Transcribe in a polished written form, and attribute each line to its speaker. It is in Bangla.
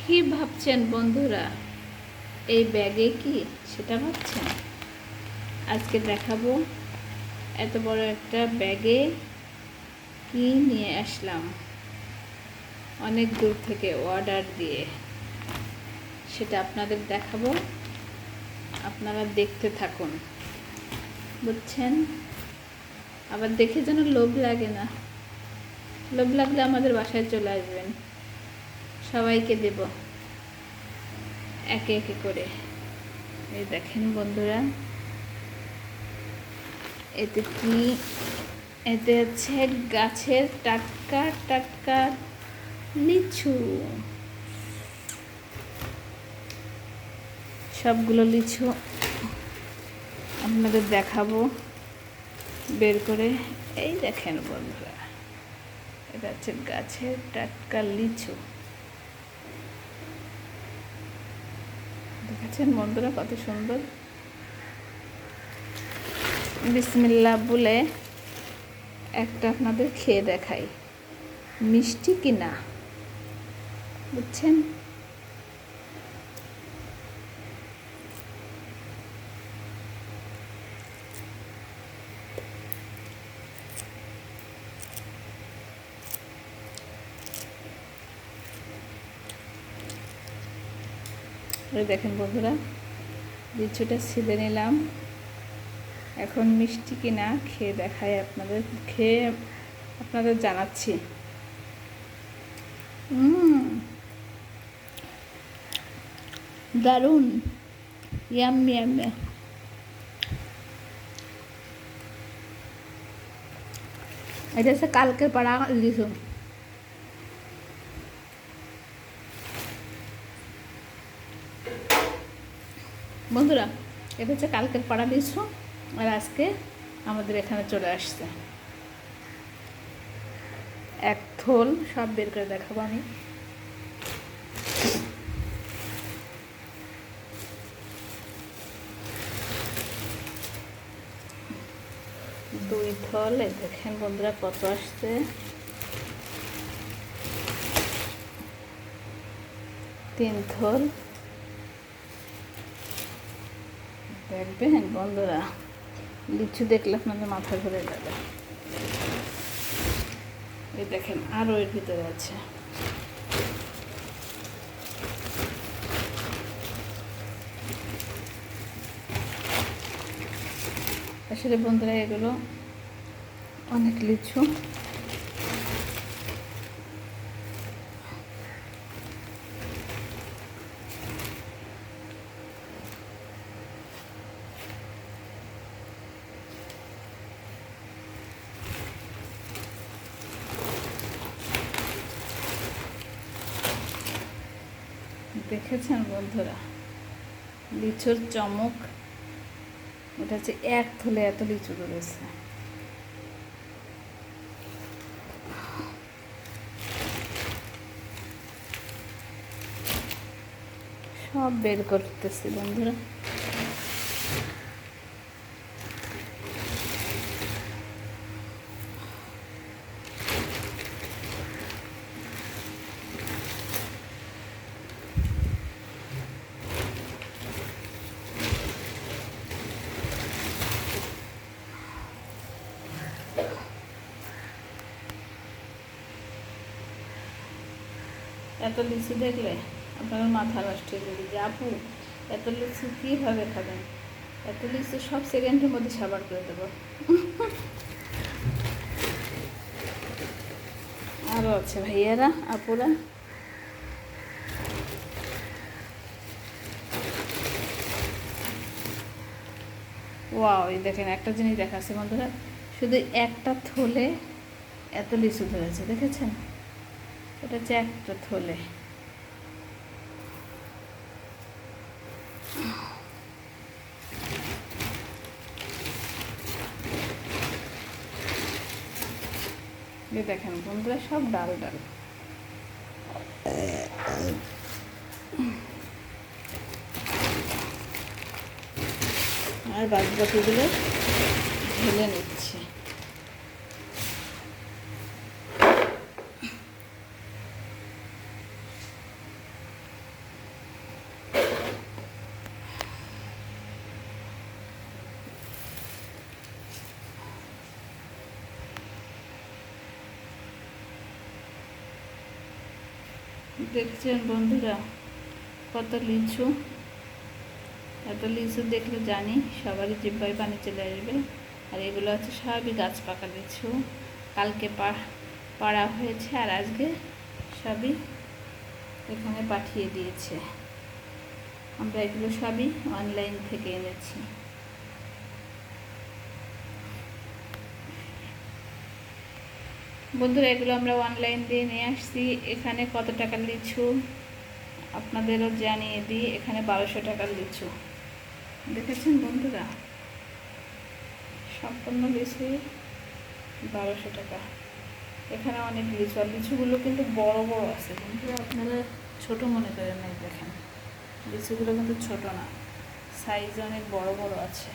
Speaker 1: কি ভাবছেন বন্ধুরা? এই ব্যাগে কি সেটা ভাবছেন? আজকে দেখাবো এত বড় একটা ব্যাগে কি নিয়ে আসলাম অনেক দূর থেকে অর্ডার দিয়ে। সেটা আপনাদের দেখাবো, আপনারা দেখতে থাকুন, বুঝছেন? আবার দেখে যেন লোভ লাগে না। লোভ লাগলে আমাদের বাসায় চলে আসবেন, সবাইকে দেব একে একে করে। এই দেখেন বন্ধুরা, এতে কি, এতে হচ্ছে গাছের টাটকা টাটকা লিচু। সবগুলো লিচু আপনাদের দেখাবো বের করে। এই দেখেন বন্ধুরা, এটা হচ্ছে গাছের টাটকা লিচু। দেখেছেন বন্ধুরা কত সুন্দর। বিসমিল্লাহ বলে একটা আপনাদের খেয়ে দেখাই, মিষ্টি কিনা, বুঝছেন? এই দেখেন বন্ধুরা, লিচুটা ছিঁড়ে নিলাম। এখন মিষ্টি কিনা খেয়ে দেখাই আপনাদের, খেয়ে আপনাদের জানাচ্ছি। দারুণ, ইয়াম্মি ইয়াম্মি। এটা হচ্ছে কালকের পাড়া লিচু। বন্ধুরা, এটা হচ্ছে কালকের পাড়া লিচু, আর আজকে আমাদের এখানে চলে আসছে। এক থল সব বের করে দেখাবো আমি। দুই থল, দেখেন বন্ধুরা কত আসছে। তিন থল, দেখবেন বন্ধুরা, লিচু দেখলে আপনাদের মাথা ঘুরে যাবে। এই দেখেন আরও এর ভিতরে আছে। আসলে বন্ধুরা এগুলো অনেক লিচু। দেখেছেন বন্ধুরা লিচুর চমক? এটা হচ্ছে এক থলে এত লিচু ধরেছে। সব বের করতেছি বন্ধুরা। এত লিচু দেখলে আপনার মাথা নষ্ট হয়ে যাবে যে আপু এত লিচু কীভাবে খাবেন? এত লিচু সব সেকেন্ডের মধ্যে সাবার করে দেবো। আরও আছে ভাইয়ারা, আপুরা। ওয়াও, এই দেখেন একটা জিনিস দেখাচ্ছে বন্ধুরা, শুধু একটা থলে এত লিচু ধরেছে, দেখেছেন? এটা হচ্ছে একটা থলে। দেখেন বন্ধুরা সব ডাল ডাল। আর বাদ বাকিগুলো ঢেলে নিচ্ছি। দেখছেন বন্ধুরা কত লিচু। এত লিচু দেখলে জানি সবারই জিহ্বায় পানি চলে আসবে। আর এগুলো হচ্ছে সবই গাছ পাকা লিচু, কালকে পাড়া হয়েছে আর আজকে সবই এখানে পাঠিয়ে দিয়েছে। আমরা এগুলো সবই অনলাইন থেকে এনেছি। বন্ধুরা এগুলো আমরা অনলাইন দিয়ে নিয়ে আসছি। এখানে কত টাকার লিচু আপনাদেরও জানিয়ে দিই। এখানে 1200 টাকার লিচু, দেখেছেন বন্ধুরা, সম্পূর্ণ লিচু 1200 টাকা। এখানে অনেক লিচু, আর লিচুগুলো কিন্তু বড় বড় আছে বন্ধুরা, আপনারা ছোট মনে করেন না। দেখেন লিচুগুলো কিন্তু ছোট না, সাইজ অনেক বড় বড় আছে।